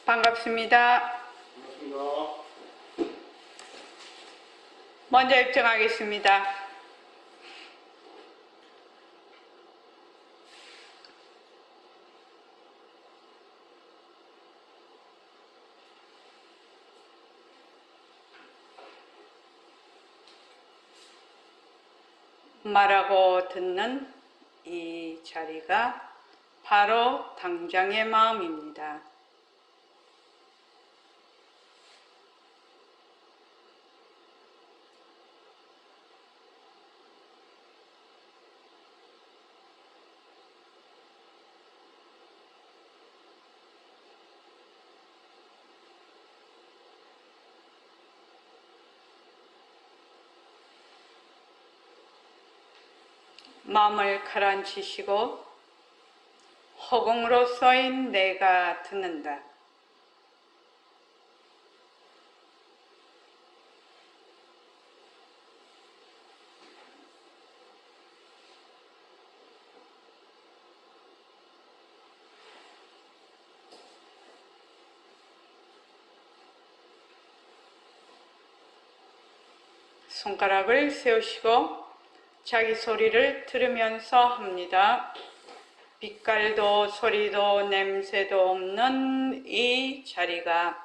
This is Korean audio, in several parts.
반갑습니다. 반갑습니다. 먼저 입장하겠습니다. 말하고 듣는 이 자리가 바로 당장의 마음입니다. 마음을 가라앉히시고 허공으로 써인 내가 듣는다. 손가락을 세우시고 자기 소리를 들으면서 합니다. 빛깔도 소리도 냄새도 없는 이 자리가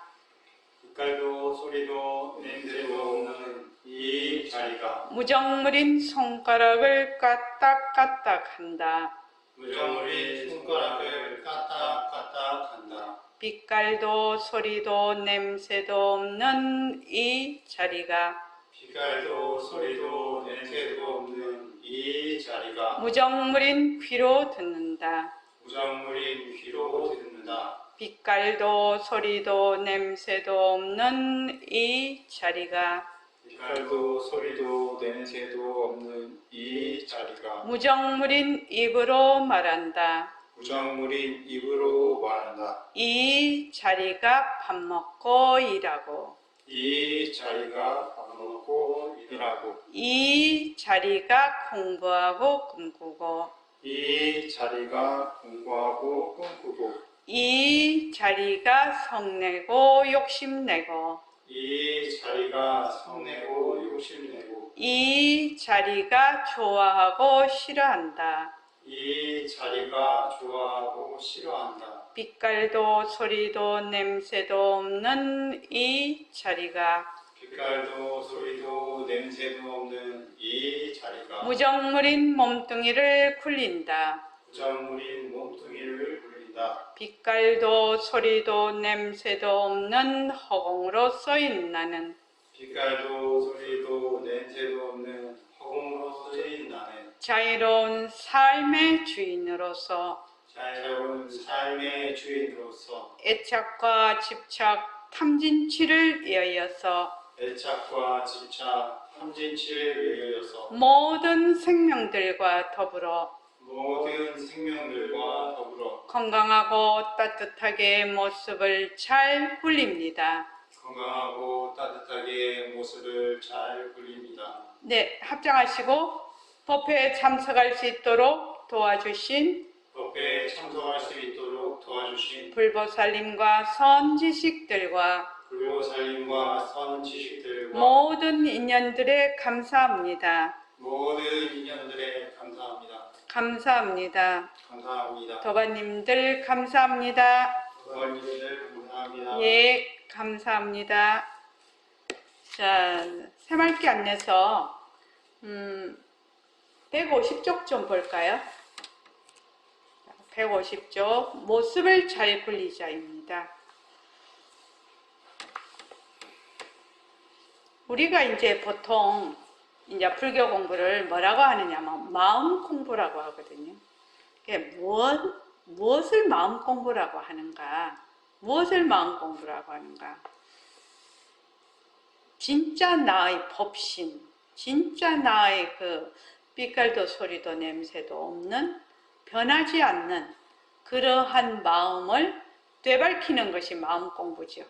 빛깔도 소리도 냄새도 없는 이 자리가 무정물인 손가락을 까딱까딱 한다. 무정물인 손가락을 까딱까딱 한다. 빛깔도 소리도 냄새도 없는 이 자리가 빛깔도 소리도 냄새도 없는 이 자리가 무정물인 귀로 듣는다. 무정물인 귀로 듣는다. 빛깔도 소리도 냄새도 없는 이 자리가 빛깔도 소리도 냄새도 없는 이 자리가 무정물인 입으로 말한다. 무정물인 입으로 말한다. 이 자리가 밥 먹고 일하고 이 자리가 밥 먹고 일하고 이 자리가 공부하고 꿈꾸고 이 자리가 공부하고 꿈꾸고 이 자리가 성내고 욕심내고 이 자리가 성내고 욕심내고 이 자리가 좋아하고 싫어한다. 이 자리가 좋아하고 싫어한다. 빛깔도 소리도 냄새도 없는 이 자리가 빛깔도 소리도 냄새도 없는 이 자리가 무정물인 몸뚱이를 굴린다. 무정물인 몸뚱이를 굴린다. 빛깔도 소리도 냄새도 없는 허공으로 쏘인 나는 빛깔도 소리도 냄새도 없는 허공으로 쓰인 나는 자유로운 삶의 주인으로서 자유로운 삶의 주인으로서 애착과 집착, 탐진치를 이어서 애착과 집착, 탐진치를 위하여서 모든 생명들과 더불어 모든 생명들과 더불어 건강하고 따뜻하게 모습을 잘 굴립니다. 건강하고 따뜻하게 모습을 잘 굴립니다. 네, 합장하시고 법회에 참석할 수 있도록 도와주신 법회에 참석할 수 있도록 도와주신 불보살님과 선지식들과 불교살림과 선지식들과 모든 인연들에 감사합니다. 모든 인연들에 감사합니다. 감사합니다. 감사합니다. 도반님들 감사합니다. 도반님들 감사합니다. 예, 감사합니다. 자, 새말기 안내서 150쪽 좀 볼까요? 150쪽 모습을 잘 굴리자입니다. 우리가 이제 보통 이제 불교 공부를 뭐라고 하느냐면 마음 공부라고 하거든요. 무엇을 마음 공부라고 하는가? 무엇을 마음 공부라고 하는가? 진짜 나의 법신, 진짜 나의 그 빛깔도 소리도 냄새도 없는 변하지 않는 그러한 마음을 되밝히는 것이 마음 공부죠.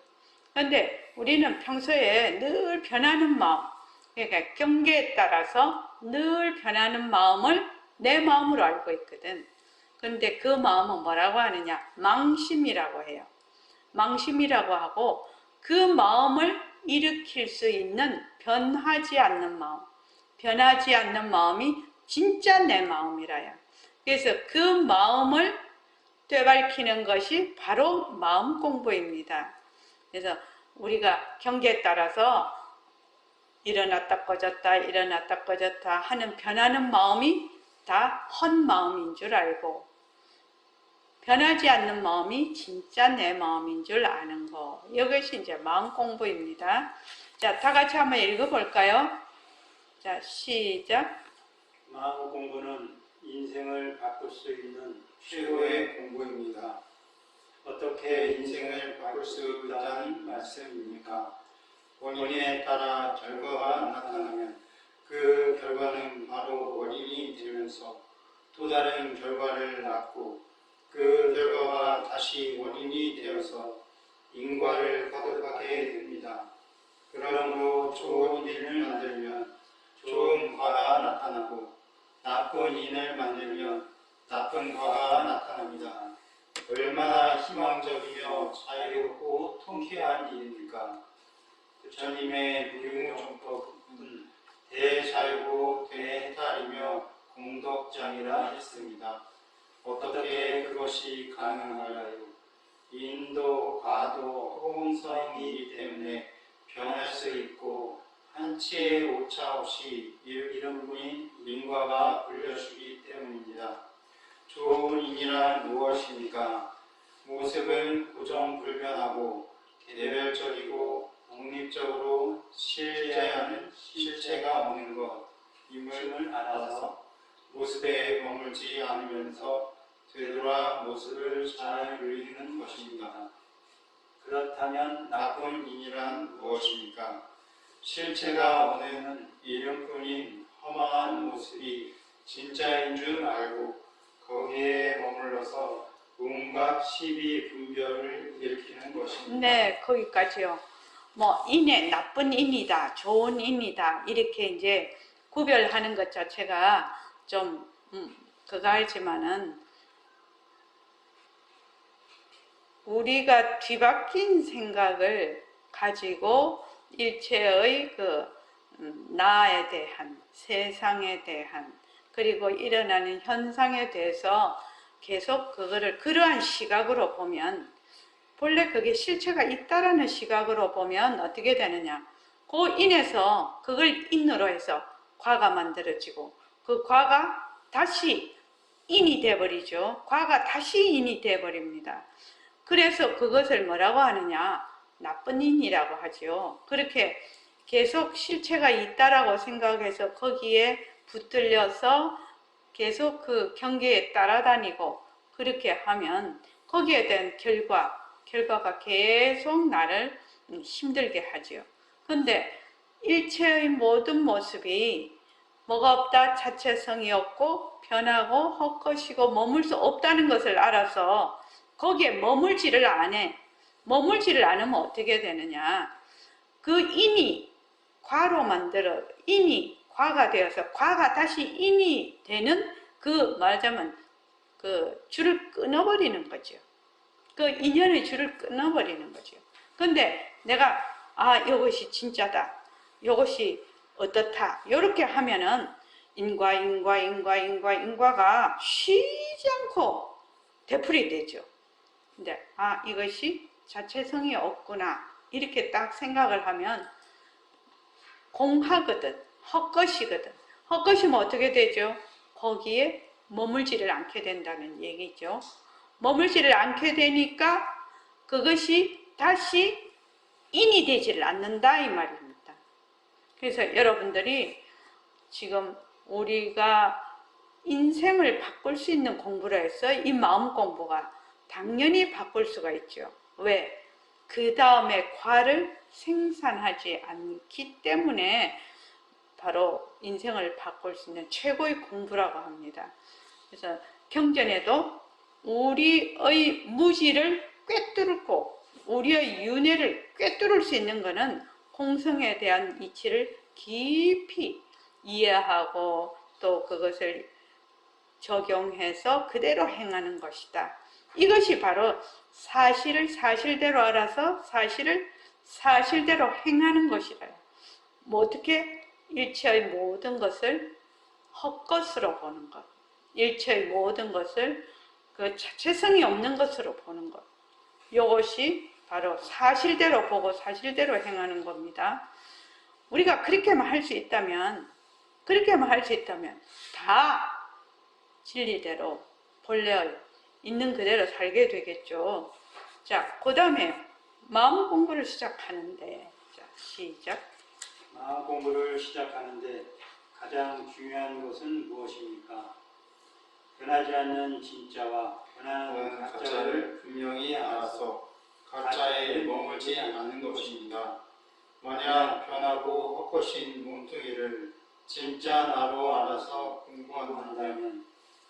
그런데 우리는 평소에 늘 변하는 마음, 그러니까 경계에 따라서 늘 변하는 마음을 내 마음으로 알고 있거든. 그런데 그 마음은 뭐라고 하느냐? 망심이라고 해요. 망심이라고 하고 그 마음을 일으킬 수 있는 변하지 않는 마음, 변하지 않는 마음이 진짜 내 마음이라요. 그래서 그 마음을 되밟히는 것이 바로 마음 공부입니다. 그래서 우리가 경계에 따라서 일어났다 꺼졌다 일어났다 꺼졌다 하는 변하는 마음이 다 헛 마음인 줄 알고 변하지 않는 마음이 진짜 내 마음인 줄 아는 거. 이것이 이제 마음 공부입니다. 자, 다 같이 한번 읽어볼까요? 자, 시작. 마음 공부는 인생을 바꿀 수 있는 최고의 공부입니다. 어떻게 인생을 바꿀 수 있다는 말씀입니까? 원인에 따라 결과가 나타나면 그 결과는 바로 원인이 되면서 또 다른 결과를 낳고 그 결과가 다시 원인이 되어서 인과를 거듭하게 됩니다. 그러므로 좋은 일을 만들면 좋은 과가 나타나고 나쁜 일을 만들면 나쁜 과가 나타납니다. 얼마나 희망적이며 자유롭고 통쾌한 일입니까? 부처님의 무용정법은 대자유고 대해탈이며 공덕장이라 했습니다. 어떻게 그것이 가능할까요? 인도, 과도, 호응성이기 때문에 변할 수 있고 한치의 오차 없이 이름뿐인 인과가 불려주기 때문입니다. 좋은 인이란 무엇입니까? 모습은 고정불변하고 개별적이고 독립적으로 실제하는 실체가 없는 것임을 알아서 모습에 머물지 않으면서 되돌아 모습을 잘 누리는 것입니다. 그렇다면 나쁜 인이란 무엇입니까? 실체가 없는 이름뿐인 허망한 모습이 진짜인 줄 알고 거기에 머물러서 온갖 시비 분별을 일으키는 것입니다. 네, 거기까지요. 뭐 인에 나쁜 인이다, 좋은 인이다 이렇게 이제 구별하는 것 자체가 좀 그거 알지만은 우리가 뒤바뀐 생각을 가지고 일체의 그 나에 대한 세상에 대한 그리고 일어나는 현상에 대해서 계속 그거를 그러한 시각으로 보면 본래 그게 실체가 있다라는 시각으로 보면 어떻게 되느냐? 그 인에서 그걸 인으로 해서 과가 만들어지고 그 과가 다시 인이 돼버리죠. 과가 다시 인이 돼버립니다. 그래서 그것을 뭐라고 하느냐? 나쁜 인이라고 하죠. 그렇게 계속 실체가 있다라고 생각해서 거기에 붙들려서 계속 그 경계에 따라다니고 그렇게 하면 거기에 대한 결과가 계속 나를 힘들게 하죠. 근데 일체의 모든 모습이 뭐가 없다, 자체성이 없고 변하고 헛것이고 머물 수 없다는 것을 알아서 거기에 머물지를 않아. 머물지를 않으면 어떻게 되느냐? 그 인이 과로 만들어 인이 과가 되어서 과가 다시 인이 되는 그 말하자면 그 줄을 끊어버리는 거죠. 그 인연의 줄을 끊어버리는 거죠. 근데 내가 이것이 진짜다. 이것이 어떻다. 이렇게 하면은 인과가 쉬지 않고 되풀이 되죠. 근데 이것이 자체성이 없구나. 이렇게 딱 생각을 하면 공하거든. 헛것이거든. 헛것이면 어떻게 되죠? 거기에 머물지를 않게 된다는 얘기죠. 머물지를 않게 되니까 그것이 다시 인이 되지를 않는다 이 말입니다. 그래서 여러분들이 지금 우리가 인생을 바꿀 수 있는 공부라 해서 이 마음 공부가 당연히 바꿀 수가 있죠. 왜? 그 다음에 과를 생산하지 않기 때문에 바로 인생을 바꿀 수 있는 최고의 공부라고 합니다. 그래서 경전에도 우리의 무지를 꿰뚫고 우리의 윤회를 꿰뚫을 수 있는 것은 공성에 대한 이치를 깊이 이해하고 또 그것을 적용해서 그대로 행하는 것이다. 이것이 바로 사실을 사실대로 알아서 사실을 사실대로 행하는 것이라요. 뭐 어떻게? 일체의 모든 것을 헛것으로 보는 것. 일체의 모든 것을 그 자체성이 없는 것으로 보는 것. 이것이 바로 사실대로 보고 사실대로 행하는 겁니다. 우리가 그렇게만 할 수 있다면 다 진리대로 본래 있는 그대로 살게 되겠죠. 자, 그 다음에 마음 공부를 시작하는데, 자, 시작. 마음 공부를 시작하는데 가장 중요한 것은 무엇입니까? 변하지 않는 진짜와 변하는 가짜를 분명히 알아서 가짜에 머물지 않는 것입니다. 만약 변하고 헛것인 몸뚱이를 진짜 나로 알아서 공부한다면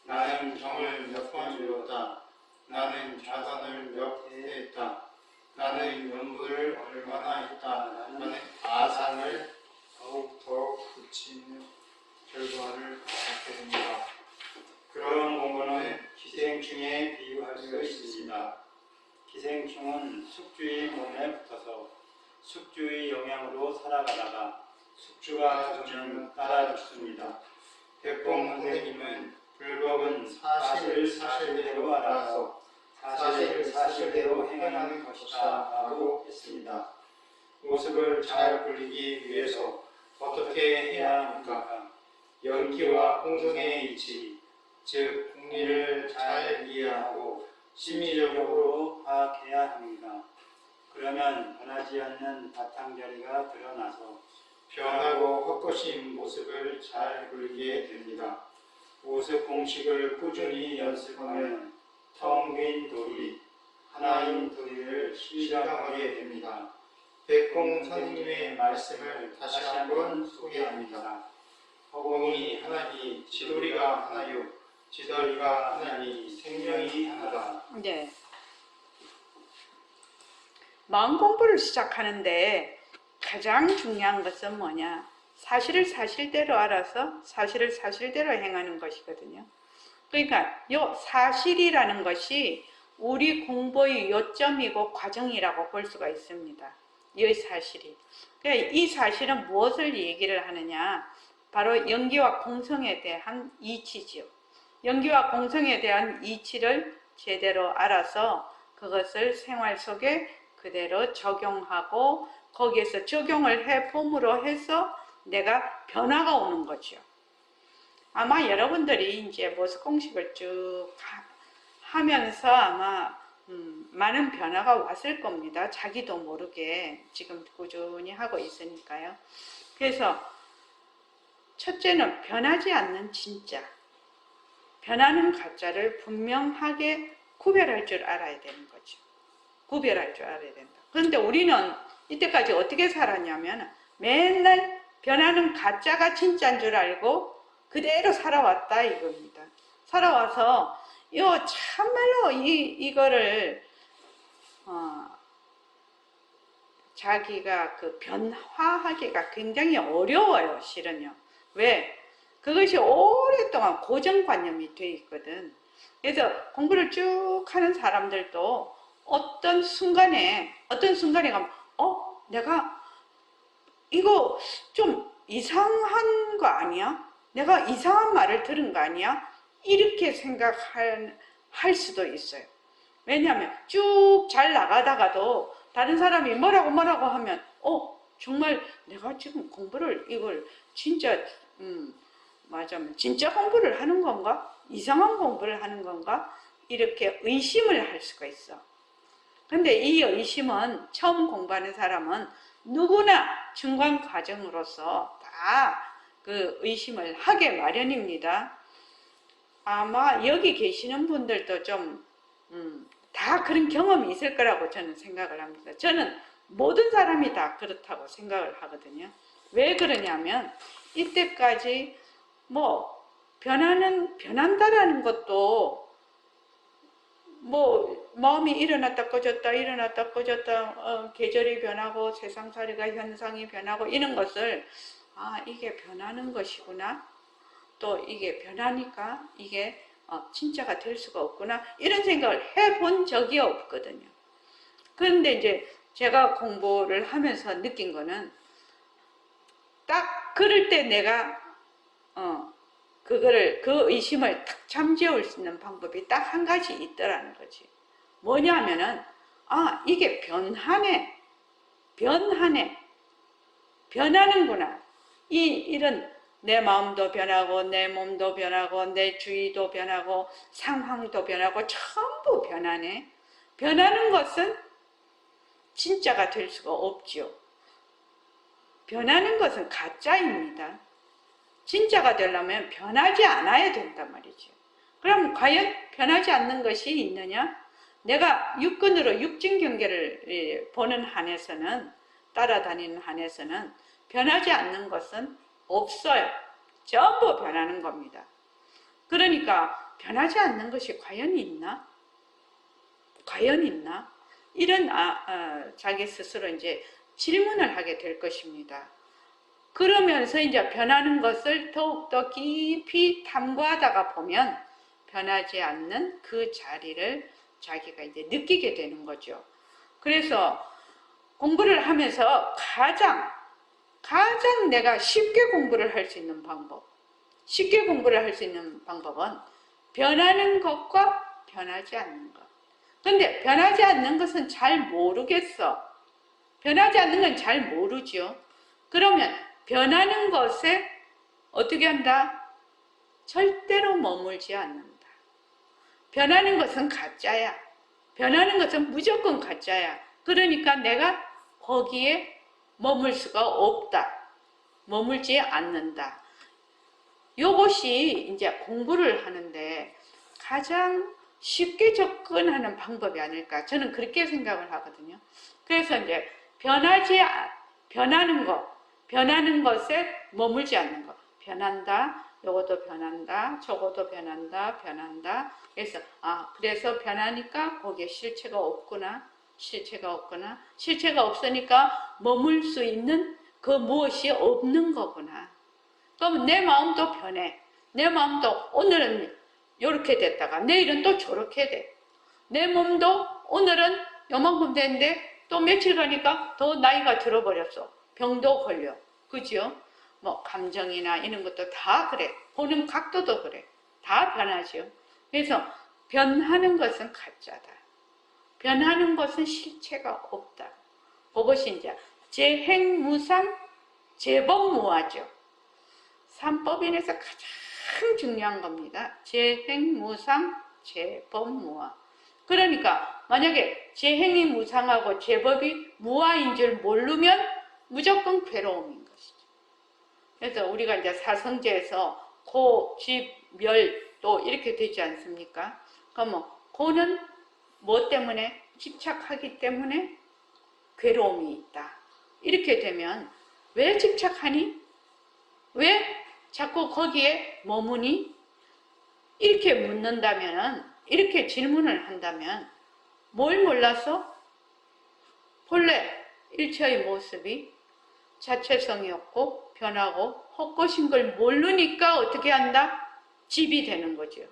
나는 정을 몇 번 이뤘다. 나는 자선을 몇 해 했다. 나는 연구를 얼마나 했다. 나는 아상을 더욱 굳히는 결과를 갖게 됩니다. 그런 공부는 기생충에 비유할 수 있습니다. 기생충은 숙주의 몸에 붙어서 숙주의 영향으로 살아가다가 숙주가 죽으면 따라 죽습니다. 백봉 선생님은 불법은 사실을 사실대로 알아서 사실을 사실대로 행하는 것이다 라고 했습니다. 모습을 잘 굴리기 위해서 어떻게 해야 합니까? 연기와 공성의 이치, 즉 공리를 잘 이해하고 심리적으로 파악해야 합니다. 그러면 변하지 않는 바탕자리가 드러나서 변하고 헛것인 모습을 잘 굴리게 됩니다. 모습 공식을 꾸준히 연습하면 텅 빈 돌이 하나인 도리를 실감하게 됩니다. 백공 선생님의 말씀을 다시 한번 소개합니다. 허공이 하나니 지도리가 하나요, 지도리가 하나니 생명이 하나다. 네. 마음 공부를 시작하는데 가장 중요한 것은 뭐냐? 사실을 사실대로 알아서 사실을 사실대로 행하는 것이거든요. 그러니까 이 사실이라는 것이 우리 공부의 요점이고 과정이라고 볼 수가 있습니다. 이 사실이. 그러니까 이 사실은 무엇을 얘기를 하느냐? 바로 연기와 공성에 대한 이치지요. 연기와 공성에 대한 이치를 제대로 알아서 그것을 생활 속에 그대로 적용하고 거기에서 적용을 해봄으로 해서 내가 변화가 오는 거죠. 아마 여러분들이 이제 모습 공식을 쭉 하면서 아마 많은 변화가 왔을 겁니다. 자기도 모르게 지금 꾸준히 하고 있으니까요. 그래서 첫째는 변하지 않는 진짜, 변하는 가짜를 분명하게 구별할 줄 알아야 되는 거죠. 구별할 줄 알아야 된다. 그런데 우리는 이때까지 어떻게 살았냐면 맨날 변하는 가짜가 진짜인 줄 알고 그대로 살아왔다 이겁니다. 살아와서 참말로 이거를 자기가 그 변화하기가 굉장히 어려워요, 실은요. 왜? 그것이 오랫동안 고정관념이 돼 있거든. 그래서 공부를 쭉 하는 사람들도 어떤 순간에 가면 내가 이거 좀 이상한 거 아니야? 내가 이상한 말을 들은 거 아니야? 이렇게 생각할 수도 있어요. 왜냐하면 쭉 잘 나가다가도 다른 사람이 뭐라고 하면 정말 내가 지금 공부를 이걸 진짜 맞으면 진짜 공부를 하는 건가? 이상한 공부를 하는 건가? 이렇게 의심을 할 수가 있어. 근데 이 의심은 처음 공부하는 사람은 누구나 중간 과정으로서 다 그 의심을 하게 마련입니다. 아마 여기 계시는 분들도 좀 다 그런 경험이 있을 거라고 저는 생각을 합니다. 저는 모든 사람이 다 그렇다고 생각을 하거든요. 왜 그러냐면 이때까지 뭐 변한다라는 것도 뭐 마음이 일어났다 꺼졌다 계절이 변하고 세상살이가 현상이 변하고 이런 것을 이게 변하는 것이구나, 또 이게 변하니까 이게 진짜가 될 수가 없구나 이런 생각을 해본 적이 없거든요. 그런데 이제 제가 공부를 하면서 느낀 거는 딱 그럴 때 내가 그 의심을 딱 잠재울 수 있는 방법이 딱 한 가지 있더라는 거지. 뭐냐면은 이게 변하는구나. 이런 내 마음도 변하고 내 몸도 변하고 내 주위도 변하고 상황도 변하고 전부 변하네. 변하는 것은 진짜가 될 수가 없지요. 변하는 것은 가짜입니다. 진짜가 되려면 변하지 않아야 된단 말이죠. 그럼 과연 변하지 않는 것이 있느냐? 내가 육근으로 육진 경계를 보는 한에서는, 따라다니는 한에서는 변하지 않는 것은 없어요. 전부 변하는 겁니다. 그러니까 변하지 않는 것이 과연 있나? 과연 있나? 이런 자기 스스로 이제 질문을 하게 될 것입니다. 그러면서 이제 변하는 것을 더욱더 깊이 탐구하다가 보면 변하지 않는 그 자리를 자기가 이제 느끼게 되는 거죠. 그래서 공부를 하면서 가장 내가 쉽게 공부를 할 수 있는 방법, 쉽게 공부를 할 수 있는 방법은 변하는 것과 변하지 않는 것. 근데 변하지 않는 것은 잘 모르겠어. 변하지 않는 건 잘 모르죠. 그러면 변하는 것에 어떻게 한다? 절대로 머물지 않는다. 변하는 것은 가짜야. 변하는 것은 무조건 가짜야. 그러니까 내가 거기에 머물 수가 없다. 머물지 않는다. 이것이 이제 공부를 하는데 가장 쉽게 접근하는 방법이 아닐까. 저는 그렇게 생각을 하거든요. 그래서 이제 변하는 것에 머물지 않는 것. 변한다. 요것도 변한다. 저것도 변한다. 그래서 변하니까 거기에 실체가 없구나. 실체가 없으니까 머물 수 있는 그 무엇이 없는 거구나. 그럼 내 마음도 변해. 내 마음도 오늘은 이렇게 됐다가 내일은 또 저렇게 돼. 내 몸도 오늘은 요만큼 됐는데 또 며칠 가니까 더 나이가 들어버렸어. 병도 걸려. 그죠? 뭐 감정이나 이런 것도 다 그래. 보는 각도도 그래. 다 변하죠. 그래서 변하는 것은 가짜다. 변하는 것은 실체가 없다. 그것이 이제 재행무상 재범무화죠. 삼법인에서 가장 중요한 겁니다. 재행무상 재범무화. 그러니까 만약에 재행이 무상하고 재법이 무화인 줄 모르면 무조건 괴로움인 것이죠. 그래서 우리가 이제 사성제에서 고, 집, 멸, 또 이렇게 되지 않습니까? 그러면 고는 뭐 때문에? 집착하기 때문에 괴로움이 있다. 이렇게 되면 왜 집착하니? 왜 자꾸 거기에 머무니? 이렇게 묻는다면은, 이렇게 질문을 한다면 뭘 몰라서? 본래 일체의 모습이 자체성이 없고 변하고 헛것인 걸 모르니까 어떻게 한다? 집이 되는 거죠.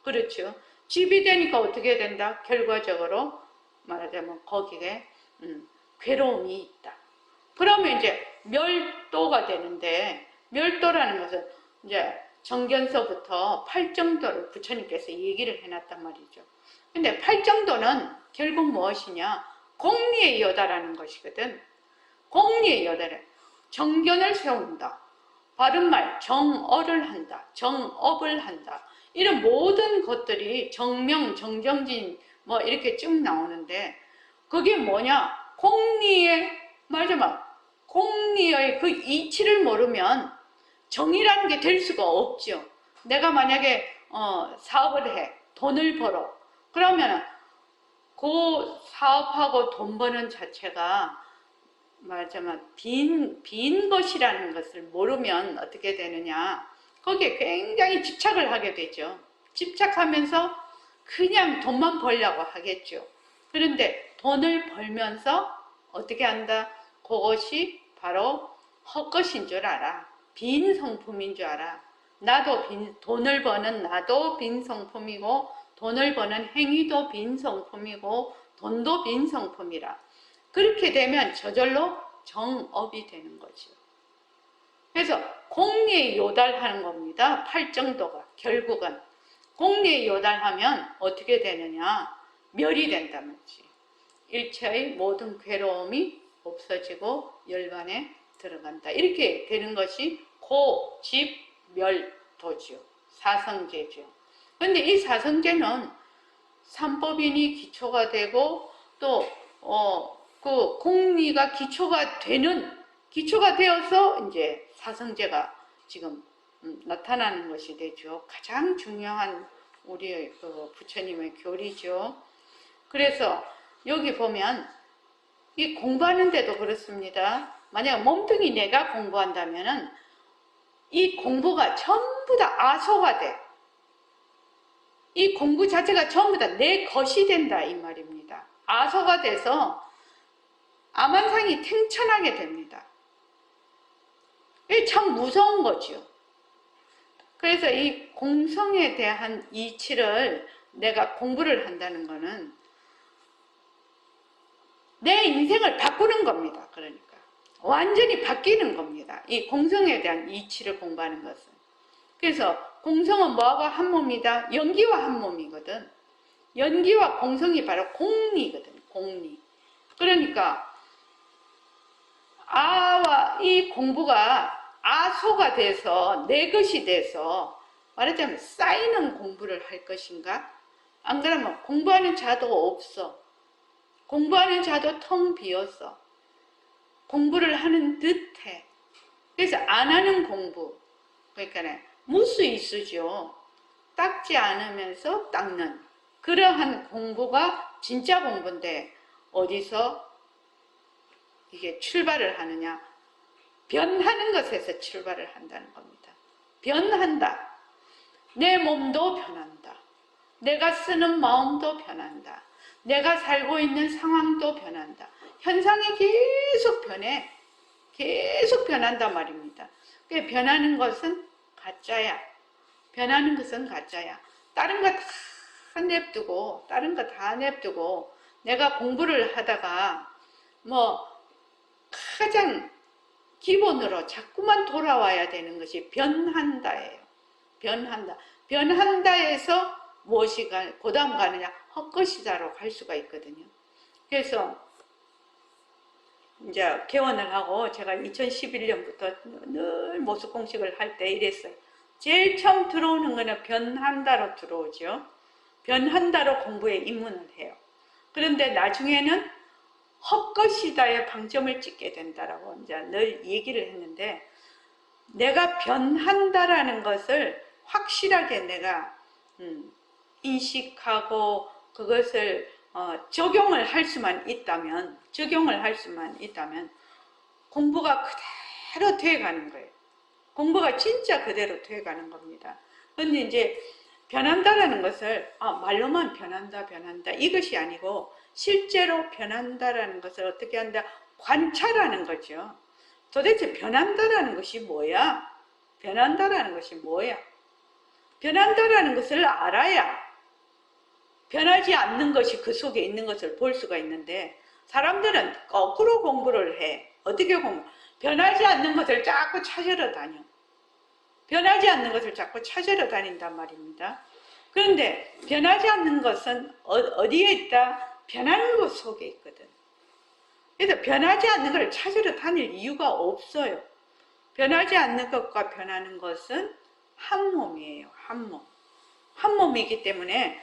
그렇죠. 집이 되니까 어떻게 된다? 결과적으로 말하자면 거기에 괴로움이 있다. 그러면 이제 멸도가 되는데, 멸도라는 것은 이제 정견서부터 팔정도를 부처님께서 얘기를 해놨단 말이죠. 근데 팔정도는 결국 무엇이냐? 공리의 여다라는 것이거든. 공리의 여다래. 정견을 세운다. 바른말 정어를 한다. 정업을 한다. 이런 모든 것들이 정명, 정정진 뭐 이렇게 쭉 나오는데 그게 뭐냐? 공리의 공리의 그 이치를 모르면 정이라는 게 될 수가 없죠. 내가 만약에 사업을 해. 돈을 벌어. 그러면 그 사업하고 돈 버는 자체가 말하자면 빈 것이라는 것을 모르면 어떻게 되느냐. 거기에 굉장히 집착을 하게 되죠. 집착하면서 그냥 돈만 벌려고 하겠죠. 그런데 돈을 벌면서 어떻게 한다? 그것이 바로 헛것인 줄 알아. 빈 성품인 줄 알아. 돈을 버는 나도 빈성품이고 돈을 버는 행위도 빈성품이고 돈도 빈성품이라. 그렇게 되면 저절로 정업이 되는 거죠. 그래서 공리에 요달하는 겁니다. 팔정도가 결국은 공리에 요달하면 어떻게 되느냐? 멸이 된다든지 일체의 모든 괴로움이 없어지고 열반에 들어간다. 이렇게 되는 것이 고, 집, 멸, 도죠. 사성제죠. 그런데 이 사성제는 삼법인이 기초가 되고 또 그 공리가 기초가 되어서 이제 사성제가 지금 나타나는 것이 되죠. 가장 중요한 우리의 그 부처님의 교리죠. 그래서 여기 보면 이 공부하는데도 그렇습니다. 만약 몸뚱이 내가 공부한다면은 이 공부가 전부 다 아소가 돼. 이 공부 자체가 전부 다 내 것이 된다 이 말입니다. 아소가 돼서 아만상이 탱천하게 됩니다. 이게 참 무서운 거죠. 그래서 이 공성에 대한 이치를 내가 공부를 한다는 것은 내 인생을 바꾸는 겁니다. 그러니까 완전히 바뀌는 겁니다. 이 공성에 대한 이치를 공부하는 것은. 그래서 공성은 뭐하고 한 몸이다? 연기와 한 몸이거든. 연기와 공성이 바로 공리거든. 공리. 그러니까 아와 이 공부가 아소가 돼서 내 것이 돼서 말하자면 쌓이는 공부를 할 것인가? 안 그러면 공부하는 자도 없어. 공부하는 자도 텅 비었어. 공부를 하는 듯해. 그래서 안 하는 공부. 그러니까 무수이수죠. 닦지 않으면서 닦는 그러한 공부가 진짜 공부인데 어디서 이게 출발을 하느냐? 변하는 것에서 출발을 한다는 겁니다. 변한다. 내 몸도 변한다. 내가 쓰는 마음도 변한다. 내가 살고 있는 상황도 변한다. 현상이 계속 변해. 계속 변한단 말입니다. 변하는 것은 가짜야. 변하는 것은 가짜야. 다른 거 다 냅두고, 다른 거 다 냅두고, 내가 공부를 하다가, 가장 기본으로 자꾸만 돌아와야 되는 것이 변한다예요. 변한다. 변한다에서 무엇이 그 다음 가느냐? 헛것이다로 갈 수가 있거든요. 그래서, 이제 개원을 하고 제가 2011년부터 늘 모습공식을 할 때 이랬어요. 제일 처음 들어오는 거는 변한다로 들어오죠. 변한다로 공부에 입문을 해요. 그런데 나중에는 헛것이다의 방점을 찍게 된다라고 이제 늘 얘기를 했는데 내가 변한다라는 것을 확실하게 내가 인식하고 그것을 적용을 할 수만 있다면 공부가 그대로 돼가는 거예요. 공부가 진짜 그대로 돼가는 겁니다. 그런데 이제 변한다라는 것을 말로만 변한다 이것이 아니고 실제로 변한다라는 것을 어떻게 한다? 관찰하는 거죠. 도대체 변한다라는 것이 뭐야? 변한다라는 것이 뭐야? 변한다라는 것을 알아야 변하지 않는 것이 그 속에 있는 것을 볼 수가 있는데 사람들은 거꾸로 공부를 해. 어떻게 공부? 변하지 않는 것을 자꾸 찾으러 다녀. 변하지 않는 것을 자꾸 찾으러 다닌단 말입니다. 그런데 변하지 않는 것은 어디에 있다? 변하는 것 속에 있거든. 그래서 변하지 않는 것을 찾으러 다닐 이유가 없어요. 변하지 않는 것과 변하는 것은 한 몸이에요. 한 몸. 한 몸이기 때문에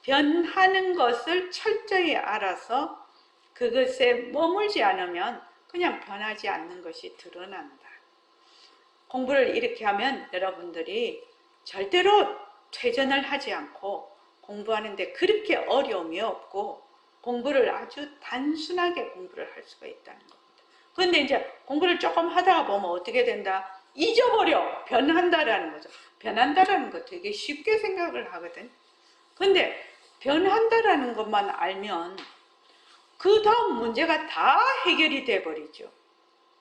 변하는 것을 철저히 알아서 그것에 머물지 않으면 그냥 변하지 않는 것이 드러난다. 공부를 이렇게 하면 여러분들이 절대로 퇴전을 하지 않고 공부하는데 그렇게 어려움이 없고 공부를 아주 단순하게 공부를 할 수가 있다는 겁니다. 그런데 이제 공부를 조금 하다가 보면 어떻게 된다? 잊어버려. 변한다라는 거죠. 변한다라는 거 되게 쉽게 생각을 하거든. 근데 변한다라는 것만 알면 그 다음 문제가 다 해결이 돼 버리죠.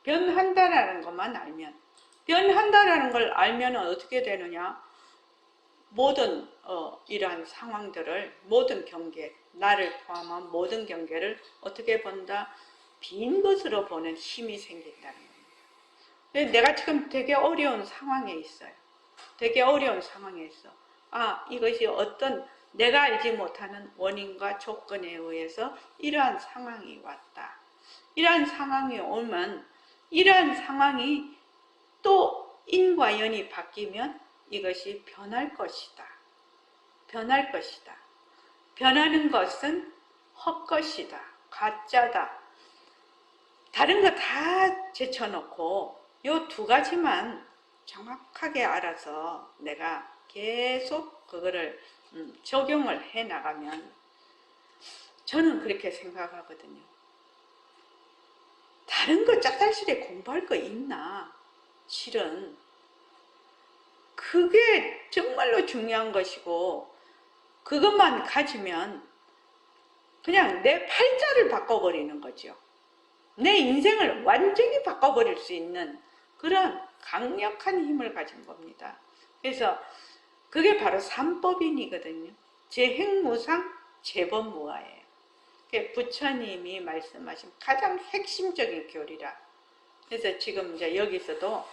변한다라는 것만 알면. 변한다라는 걸 알면 어떻게 되느냐? 모든 이러한 상황들을, 모든 경계, 나를 포함한 모든 경계를 어떻게 본다? 빈 것으로 보는 힘이 생긴다는 겁니다. 내가 지금 되게 어려운 상황에 있어요. 되게 어려운 상황에 있어. 아, 이것이 어떤 내가 알지 못하는 원인과 조건에 의해서 이러한 상황이 왔다. 이러한 상황이 오면 이러한 상황이 또 인과 연이 바뀌면 이것이 변할 것이다. 변할 것이다. 변하는 것은 헛것이다. 가짜다. 다른 거 다 제쳐놓고 요 두 가지만 정확하게 알아서 내가 계속 그거를 적용을 해 나가면 저는 그렇게 생각하거든요. 다른 거 짝달실에 공부할 거 있나? 실은 그게 정말로 중요한 것이고 그것만 가지면 그냥 내 팔자를 바꿔버리는 거죠. 내 인생을 완전히 바꿔버릴 수 있는 그런 강력한 힘을 가진 겁니다. 그래서 그게 바로 삼법인이거든요. 제행무상 제법무아예요. 부처님이 말씀하신 가장 핵심적인 교리라. 그래서 지금 이제 여기서도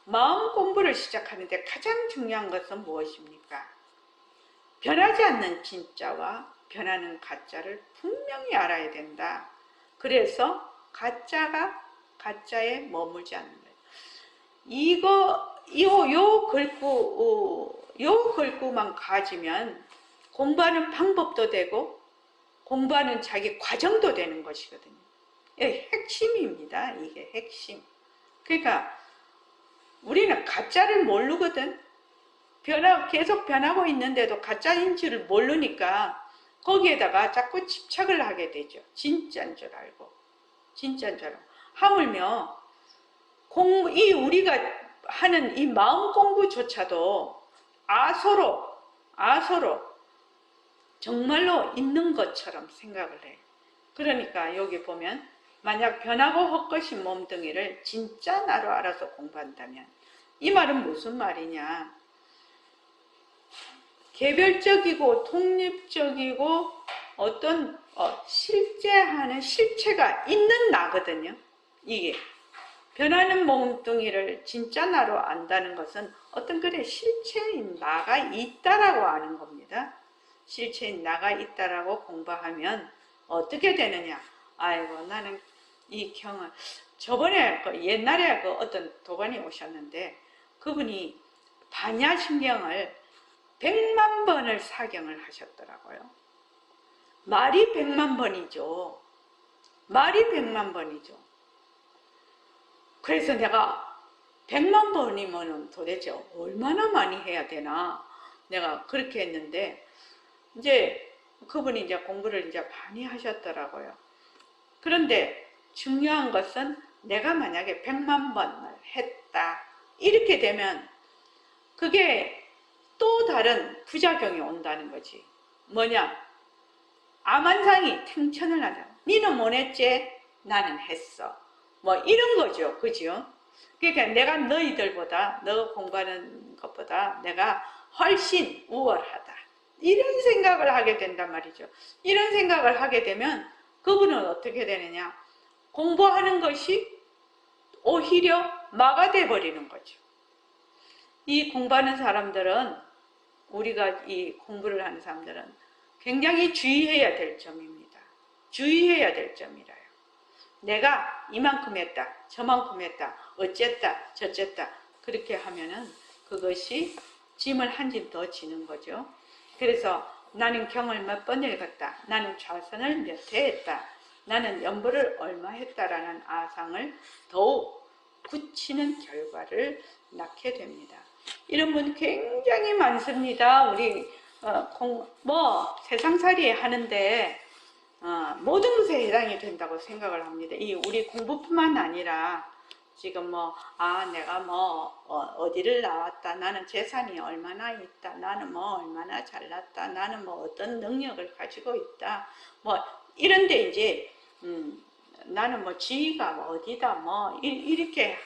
마음 공부를 시작하는데 가장 중요한 것은 무엇입니까? 변하지 않는 진짜와 변하는 가짜를 분명히 알아야 된다. 그래서 가짜가 가짜에 머물지 않는 거예요. 요 글구만 가지면 공부하는 방법도 되고 공부하는 자기 과정도 되는 것이거든요. 핵심입니다. 이게 핵심. 그러니까 우리는 가짜를 모르거든. 계속 변하고 있는데도 가짜인 줄을 모르니까 거기에다가 자꾸 집착을 하게 되죠. 진짜인 줄 알고. 진짜인 줄 알고. 하물며 우리가 하는 이 마음 공부조차도 아소로 정말로 있는 것처럼 생각을 해. 그러니까 여기 보면 만약 변하고 헛것인 몸뚱이를 진짜 나로 알아서 공부한다면 이 말은 무슨 말이냐? 개별적이고 독립적이고 어떤 실제하는 실체가 있는 나거든요. 이게 변하는 몸뚱이를 진짜 나로 안다는 것은 어떤 그런 실체인 나가 있다라고 아는 겁니다. 실체인 나가 있다라고 공부하면 어떻게 되느냐? 아이고 나는 이 경을 저번에 옛날에 어떤 도반이 오셨는데 그분이 반야심경을 100만 번을 사경을 하셨더라고요. 말이 100만 번이죠. 말이 100만 번이죠. 그래서 내가 100만 번이면 도대체 얼마나 많이 해야 되나 내가 그렇게 했는데 이제 그분이 이제 공부를 이제 많이 하셨더라고요. 그런데 중요한 것은 내가 만약에 100만 번을 했다 이렇게 되면 그게 또 다른 부작용이 온다는 거지. 뭐냐? 암환상이 탱천을 하자. 니는 못 했지? 나는 했어. 뭐 이런 거죠. 그죠? 그러니까 내가 너희들보다 너 공부하는 것보다 내가 훨씬 우월하다. 이런 생각을 하게 된단 말이죠. 이런 생각을 하게 되면 그분은 어떻게 되느냐? 공부하는 것이 오히려 마가 돼버리는 거죠. 이 공부하는 사람들은 우리가 이 공부를 하는 사람들은 굉장히 주의해야 될 점입니다. 주의해야 될 점이라요. 내가 이만큼 했다, 저만큼 했다, 어쨌다, 저쨌다 그렇게 하면은 그것이 짐을 한 짐 더 지는 거죠. 그래서 나는 경을 몇 번 읽었다, 나는 좌선을 몇 회 했다, 나는 연보를 얼마 했다라는 아상을 더욱 굳히는 결과를 낳게 됩니다. 이런 분 굉장히 많습니다. 우리 세상살이 하는데 모든 것에 해당이 된다고 생각을 합니다. 이 우리 공부뿐만 아니라 지금 내가 어디를 나왔다, 나는 재산이 얼마나 있다, 나는 얼마나 잘났다, 나는 어떤 능력을 가지고 있다, 이런데 이제 나는 지위가 어디다 이렇게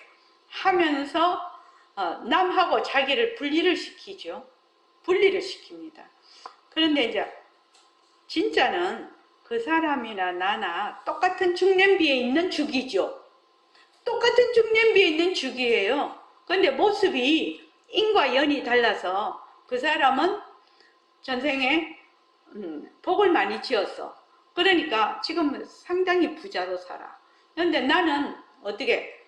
하면서 남하고 자기를 분리를 시키죠. 분리를 시킵니다. 그런데 이제 진짜는 그 사람이나 나나 똑같은 중냄비에 있는 죽이죠. 똑같은 중냄비에 있는 죽이에요. 그런데 모습이 인과 연이 달라서 그 사람은 전생에 복을 많이 지었어. 그러니까 지금 상당히 부자로 살아. 그런데 나는 어떻게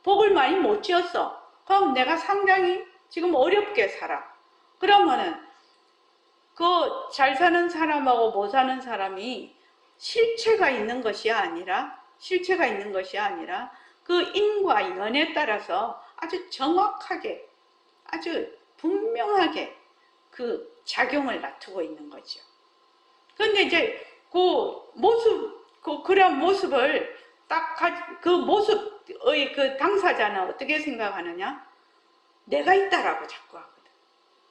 복을 많이 못 지었어. 그럼 내가 상당히 지금 어렵게 살아. 그러면은 그 잘 사는 사람하고 못 사는 사람이 실체가 있는 것이 아니라 그 인과 연에 따라서 아주 정확하게, 아주 분명하게 그 작용을 나타내고 있는 거죠. 그런데 이제 그런 모습을 그 모습의 그 당사자는 어떻게 생각하느냐? 내가 있다라고 자꾸 하거든.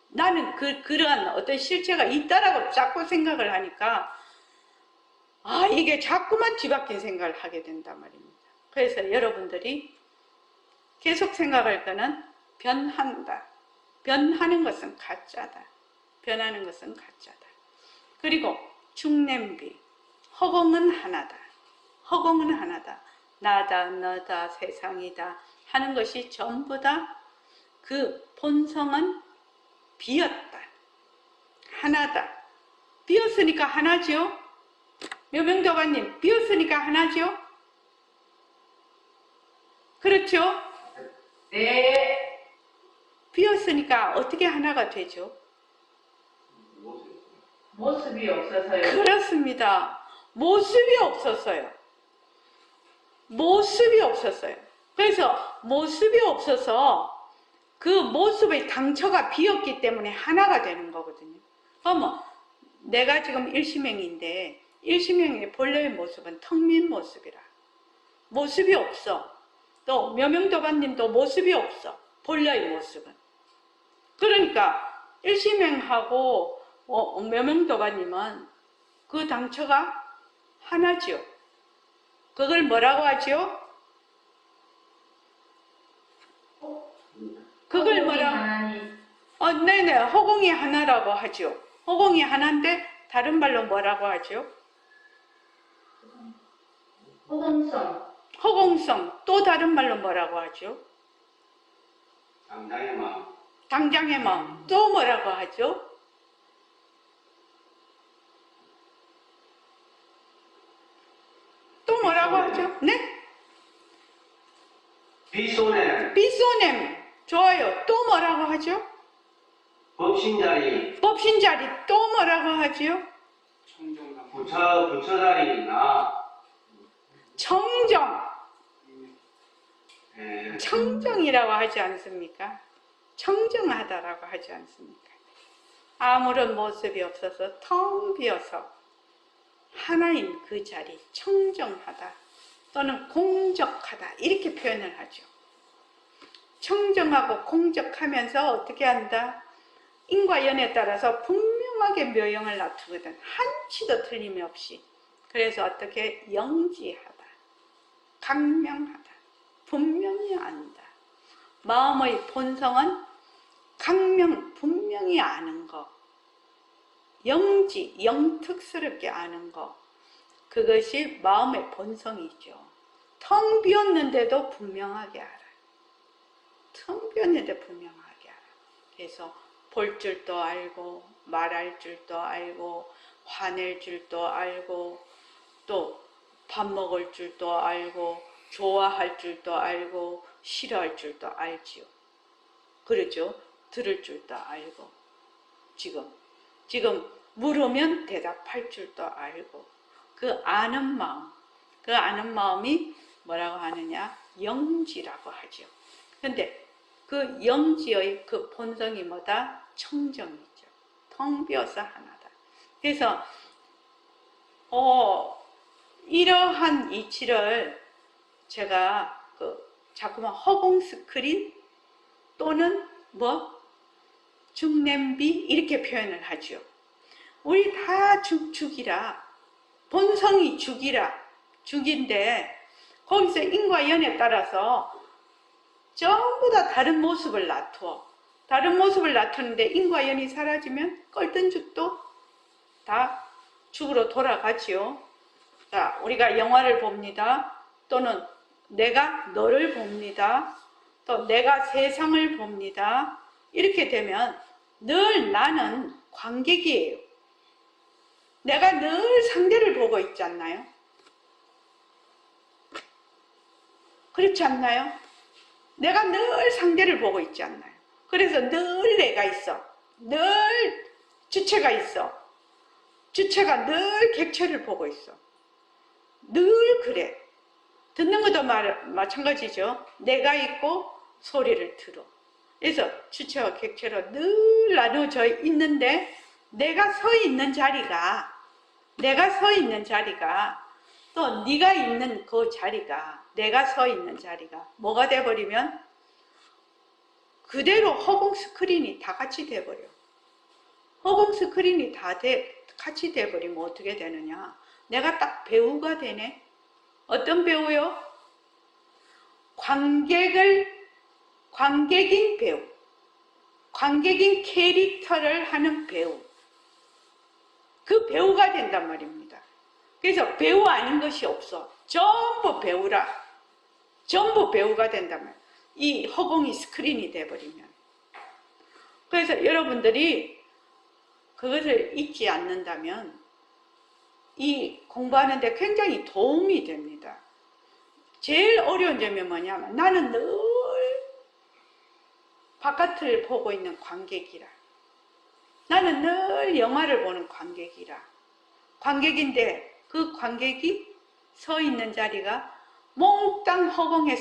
나는 그러한 어떤 실체가 있다라고 자꾸 생각을 하니까, 이게 자꾸만 뒤바뀐 생각을 하게 된단 말입니다. 그래서 여러분들이 계속 생각할 거는 변한다. 변하는 것은 가짜다. 변하는 것은 가짜다. 그리고 중냄비, 허공은 하나다. 허공은 하나다. 나다, 너다, 세상이다 하는 것이 전부 다 그 본성은 비었다. 하나다. 비었으니까 하나죠? 묘명도가님, 비었으니까 하나죠? 그렇죠? 네. 비었으니까 어떻게 하나가 되죠? 모습이 없어서요. 그렇습니다. 모습이 없었어요. 모습이 없었어요. 그래서 모습이 없어서 그 모습의 당처가 비었기 때문에 하나가 되는 거거든요. 그러면 내가 지금 일시명인데 일시명의 본래의 모습은 텅 빈 모습이라. 모습이 없어. 또 묘명도반님도 모습이 없어. 본래의 모습은. 그러니까 일시명하고 묘명도반님은 그 당처가 하나죠. 그걸 뭐라고 하죠? 그걸 뭐라고? 하나님. 네네. 허공이 하나라고 하죠. 허공이 하나인데 다른 말로 뭐라고 하죠? 호동성. 허공성. 또 다른 말로 뭐라고 하죠? 당장의 마음. 당장의 마음. 또 뭐라고 하죠? 또 뭐라고 하죠? 네? 비소냄. 비소냄. 좋아요. 또 뭐라고 하죠? 법신자리. 법신자리. 또 뭐라고 하죠? 부처자리 나. 청정. 예. 청정이라고 하지 않습니까? 청정하다라고 하지 않습니까? 아무런 모습이 없어서 텅 비어서 하나인 그 자리, 청정하다 또는 공적하다 이렇게 표현을 하죠. 청정하고 공적하면서 어떻게 한다? 인과 연에 따라서 분명하게 묘형을 놔두거든. 한치도 틀림이 없이. 그래서 어떻게 영지하다, 강명하다, 분명히 안다. 마음의 본성은 강명, 분명히 아는 거, 영지, 영특스럽게 아는 거, 그것이 마음의 본성이죠. 텅 비었는데도 분명하게 알아. 텅 비었는데 분명하게 알아. 그래서 볼 줄도 알고, 말할 줄도 알고, 화낼 줄도 알고, 또 밥 먹을 줄도 알고, 좋아할 줄도 알고, 싫어할 줄도 알지요. 그렇죠? 들을 줄도 알고, 지금 물으면 대답할 줄도 알고, 그 아는 마음이 뭐라고 하느냐? 영지라고 하죠. 근데 그 영지의 그 본성이 뭐다? 청정이죠. 텅 비어서 하나다. 그래서 이러한 이치를 제가 자꾸만 허공 스크린 또는 중냄비 이렇게 표현을 하죠. 우리 다 죽이라. 본성이 죽인데 거기서 인과 연에 따라서 전부 다 다른 모습을 나투어. 다른 모습을 나타내는데 인과 연이 사라지면 껄든 죽도 다 죽으로 돌아가지요. 자, 우리가 영화를 봅니다. 또는 내가 너를 봅니다. 또 내가 세상을 봅니다. 이렇게 되면 늘 나는 관객이에요. 내가 늘 상대를 보고 있지 않나요? 그렇지 않나요? 내가 늘 상대를 보고 있지 않나요? 그래서 늘 내가 있어. 늘 주체가 있어. 주체가 늘 객체를 보고 있어. 늘 그래. 듣는 것도 마찬가지죠. 내가 있고 소리를 들어. 그래서 주체와 객체로 늘 나눠져 있는데 내가 서 있는 자리가 또 네가 있는 그 자리가 내가 서 있는 자리가 뭐가 돼버리면 그대로 허공 스크린이 다 같이 돼버려. 허공 스크린이 다 같이 돼버리면 어떻게 되느냐. 내가 딱 배우가 되네. 어떤 배우요? 관객인 배우. 관객인 캐릭터를 하는 배우. 그 배우가 된단 말입니다. 그래서 배우 아닌 것이 없어. 전부 배우라. 전부 배우가 된단 말이야. 이 허공이 스크린이 돼버리면. 그래서 여러분들이 그것을 잊지 않는다면 이 공부하는데 굉장히 도움이 됩니다. 제일 어려운 점이 뭐냐면 나는 늘 바깥을 보고 있는 관객이라. 나는 늘 영화를 보는 관객이라. 관객인데 그 관객이 서 있는 자리가 몽땅 허공이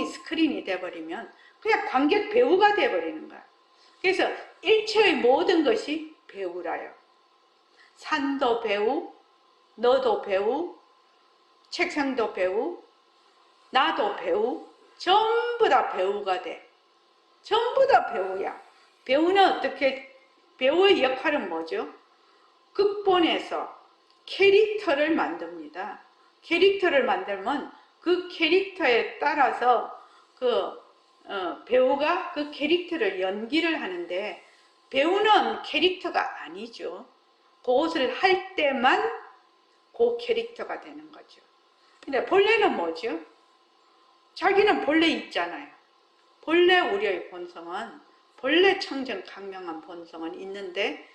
스크린이 돼버리면 그냥 관객 배우가 돼버리는 거야. 그래서 일체의 모든 것이 배우라요. 산도 배우, 너도 배우, 책상도 배우, 나도 배우, 전부 다 배우가 돼. 전부 다 배우야. 배우는 배우의 역할은 뭐죠? 극본에서 캐릭터를 만듭니다. 캐릭터를 만들면 그 캐릭터에 따라서 배우가 그 캐릭터를 연기를 하는데 배우는 캐릭터가 아니죠. 그것을 할 때만 그 캐릭터가 되는 거죠. 근데 본래는 뭐죠? 자기는 본래 있잖아요. 본래 우리의 본성은 본래 청정 강명한 본성은 있는데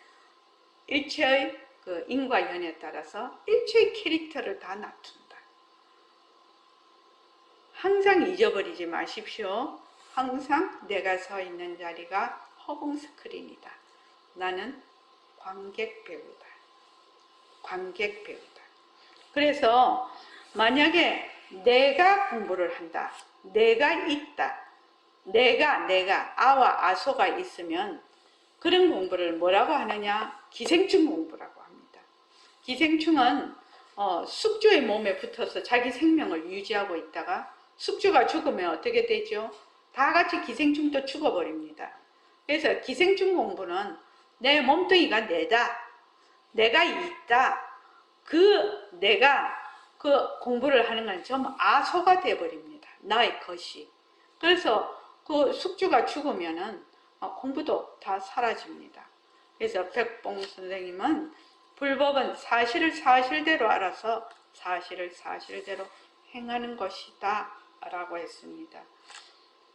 일체의 그 인과연에 따라서 일체의 캐릭터를 다 놔둔다. 항상 잊어버리지 마십시오. 항상 내가 서 있는 자리가 허공 스크린이다. 나는 관객 배우다. 관객 배우다. 그래서 만약에 내가 공부를 한다. 내가 있다. 내가 아와 아소가 있으면 그런 공부를 뭐라고 하느냐? 기생충 공부라고 합니다. 기생충은 숙주의 몸에 붙어서 자기 생명을 유지하고 있다가 숙주가 죽으면 어떻게 되죠? 다 같이 기생충도 죽어버립니다. 그래서 기생충 공부는 내 몸뚱이가 내가 있다. 내가 그 공부를 하는 건 전부 아소가 되어버립니다. 나의 것이. 그래서 그 숙주가 죽으면은 공부도 다 사라집니다. 그래서 백봉 선생님은 불법은 사실을 사실대로 알아서 사실을 사실대로 행하는 것이다 라고 했습니다.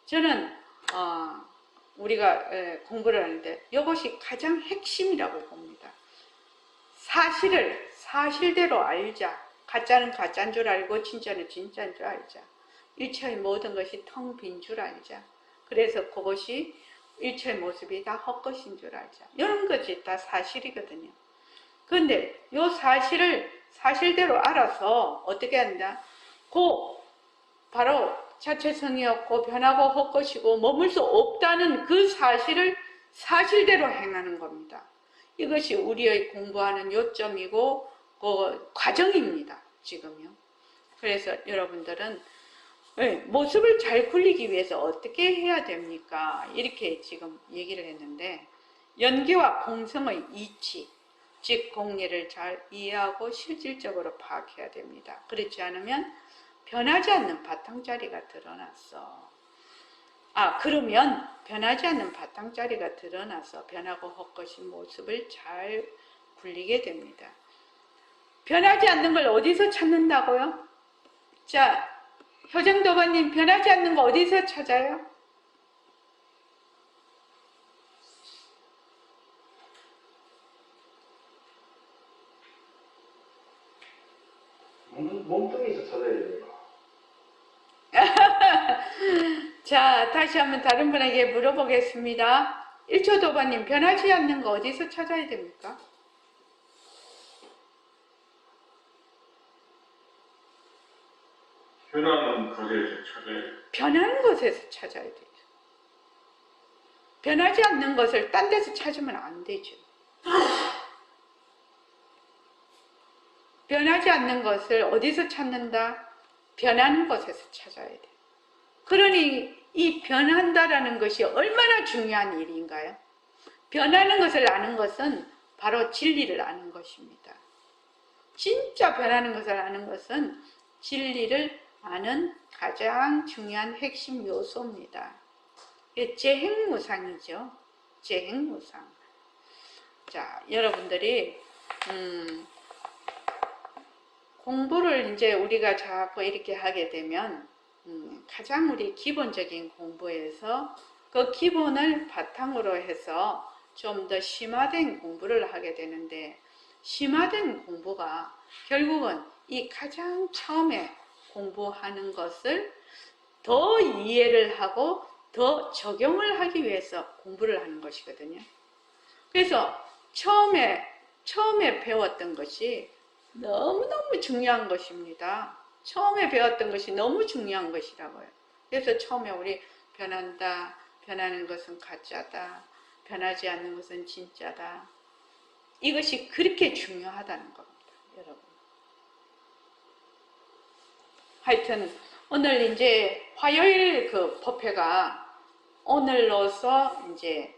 저는 우리가 공부를 하는데 이것이 가장 핵심이라고 봅니다. 사실을 사실대로 알자. 가짜는 가짜인 줄 알고 진짜는 진짜인 줄 알자. 일체의 모든 것이 텅 빈 줄 알자. 그래서 그것이 일체의 모습이 다 헛것인 줄 알자. 이런 것이 다 사실이거든요. 그런데 이 사실을 사실대로 알아서 어떻게 한다? 바로 자체성이었고 변하고 헛것이고 머물 수 없다는 그 사실을 사실대로 행하는 겁니다. 이것이 우리의 공부하는 요점이고 그 과정입니다. 지금요. 그래서 여러분들은 모습을 잘 굴리기 위해서 어떻게 해야 됩니까? 이렇게 지금 얘기를 했는데 연기와 공성의 이치, 즉 공예를 잘 이해하고 실질적으로 파악해야 됩니다. 그렇지 않으면 변하지 않는 바탕자리가 드러났어. 그러면 변하지 않는 바탕자리가 드러나서 변하고 헛것인 모습을 잘 굴리게 됩니다. 변하지 않는 걸 어디서 찾는다고요? 자, 효정도반님, 변하지 않는 거 어디서 찾아요? 몸뚱이에서 찾아야 됩니다. 자, 다시 한번 다른 분에게 물어보겠습니다. 1초 도반님, 변하지 않는 거 어디서 찾아야 됩니까? 변하는 것에서 찾아야 돼요. 변하는 것에서 찾아야 되죠. 변하지 않는 것을 딴 데서 찾으면 안 되죠. 변하지 않는 것을 어디서 찾는다? 변하는 것에서 찾아야 돼. 그러니 이 변한다라는 것이 얼마나 중요한 일인가요? 변하는 것을 아는 것은 바로 진리를 아는 것입니다. 진짜 변하는 것을 아는 것은 진리를 아는 가장 중요한 핵심 요소입니다. 재행무상이죠. 재행무상. 자, 여러분들이 공부를 이제 우리가 자꾸 이렇게 하게 되면 가장 우리 기본적인 공부에서 그 기본을 바탕으로 해서 좀 더 심화된 공부를 하게 되는데, 심화된 공부가 결국은 이 가장 처음에 공부하는 것을 더 이해를 하고 더 적용을 하기 위해서 공부를 하는 것이거든요. 그래서 처음에 배웠던 것이 너무너무 중요한 것입니다. 처음에 배웠던 것이 너무 중요한 것이라고요. 그래서 처음에 우리 변한다, 변하는 것은 가짜다, 변하지 않는 것은 진짜다. 이것이 그렇게 중요하다는 겁니다, 여러분. 하여튼 오늘 이제 화요일 그 법회가 오늘로서 이제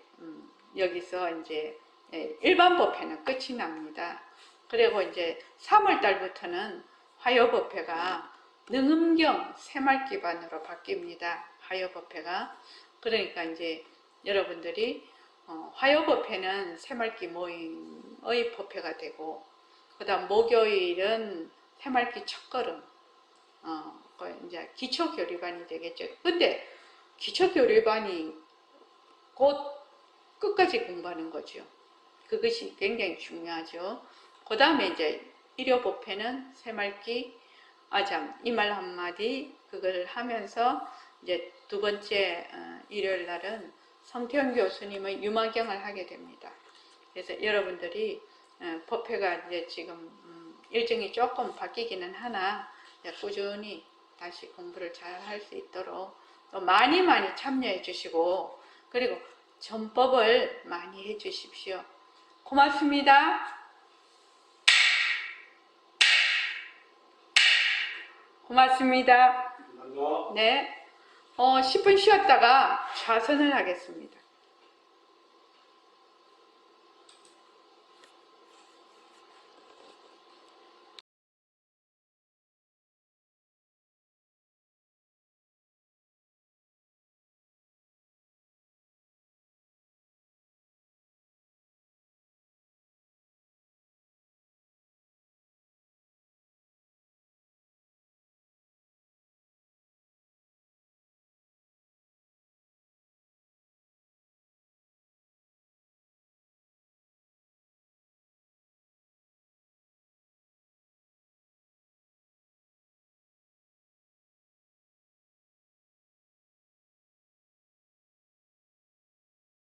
여기서 이제 일반 법회는 끝이 납니다. 그리고 이제 3월 달부터는 화요법회가 능음경 새말기반으로 바뀝니다. 화요법회가. 그러니까 이제 여러분들이 화요법회는 새말기 모임의 법회가 되고, 그 다음 목요일은 새말기 첫걸음, 이제 기초교류반이 되겠죠. 근데 기초교류반이 곧 끝까지 공부하는 거죠. 그것이 굉장히 중요하죠. 그 다음에 이제 일요법회는 새말기, 아잠, 이 말 한마디 그걸 하면서 이제 두 번째 일요일 날은 성태현 교수님의 유마경을 하게 됩니다. 그래서 여러분들이 법회가 이제 지금 일정이 조금 바뀌기는 하나 꾸준히 다시 공부를 잘 할 수 있도록 또 많이 참여해 주시고, 그리고 전법을 많이 해 주십시오. 고맙습니다. 고맙습니다. 감사합니다. 네. 10분 쉬었다가 좌선을 하겠습니다.